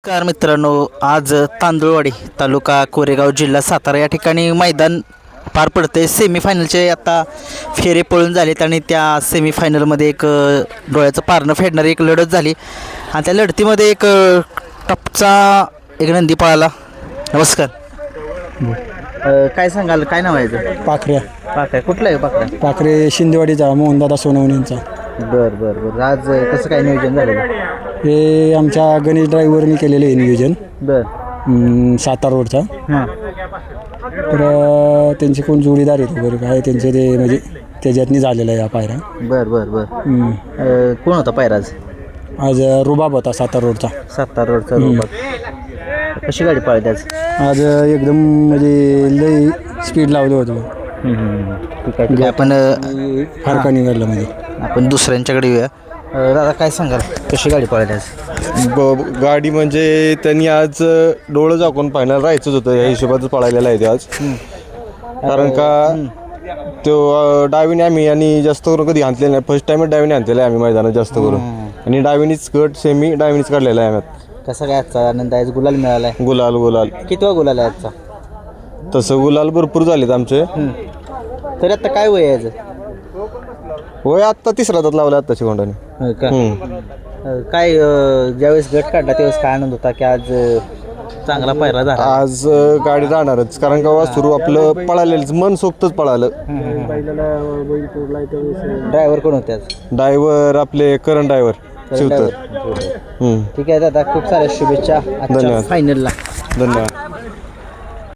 नमस्कार मित्रांनो, आज तांदूळवाडी तालुका कोरेगाव जिल्हा सातारा या ठिकाणी मैदान पार पडते. सेमीफायनलचे आता फेरे पळून झालेत आणि त्या सेमीफायनलमध्ये एक डोळ्याचं पारणं फेडणारी एक लढत झाली आणि त्या लढतीमध्ये एक टपचा एक नंदी पळाला. नमस्कार. काय सांगाल, काय नाव आहे याचं? पाखऱ्या. पाखऱ्या कुठला आहे? पाखऱ्या पाखरे शिंदेवाडीचा मोहनदादा सोनवणे यांचा. बरं बरं बरं. आज कसं काय नियोजन झालेलं? हे आमच्या गणेश ड्रायव्हरनी केलेलं आहे नियोजन, सातारा रोडचा. हां. तर त्यांचे कोण जोडीदार आहेत वगैरे काय त्यांचे ते म्हणजे त्याच्यातनी झालेला आहे हा पायरा. बरं बरं बरं. कोण होता पायराज? आज रुबाब होता सातारा रोडचा. सातारा रोडचा रुबाब. कशी गाडी पाळते आज? आज एकदम म्हणजे लई स्पीड लावलं होतं. ठीक आहे. आपण फारका निघाला म्हणजे आपण दुसऱ्यांच्याकडे येऊया. दादा काय सांगाल, कशी गाडी पळाली आज? गाडी म्हणजे त्यांनी आज डोळं झाकून फायनल राहायचंच होतं, या हिशोबातच पळालेलं आहे ते आज. कारण का तो डावीने आम्ही आणि जास्त करून कधी हाणलेलं नाही, फर्स्ट टाइमच डावीने हाणलेलं आहे आम्ही मैदानात जास्त करून. आणि डावीनीच गट सेमी डावीनीच काढलेला आहे आम्ही. कसा काय आजचा आनंद आहे? गुलाल मिळाला आहे? गुलाल कितवा गुलाल आहे आजचा? तसं गुलाल भरपूर झालेत आमचे. तरी आता काय वय आहे याचं? होय आत्ता तिसरा दात लावला आत्ताची कोंडाने. काय ज्यावेळेस गट काढला त्यावेळेस काय आनंद होता की आज चांगला पायरा झाला? आज गाडी राहणारच, कारण का सुरू आपलं पळालेलं मन सोबतच पळालं. ड्रायव्हर कोण होते आज? ड्रायव्हर आपले करण ड्रायव्हर शिवतर. ठीक आहे दादा, खूप साऱ्या शुभेच्छा आजच्या धन्यवाद. फायनलला. धन्यवाद.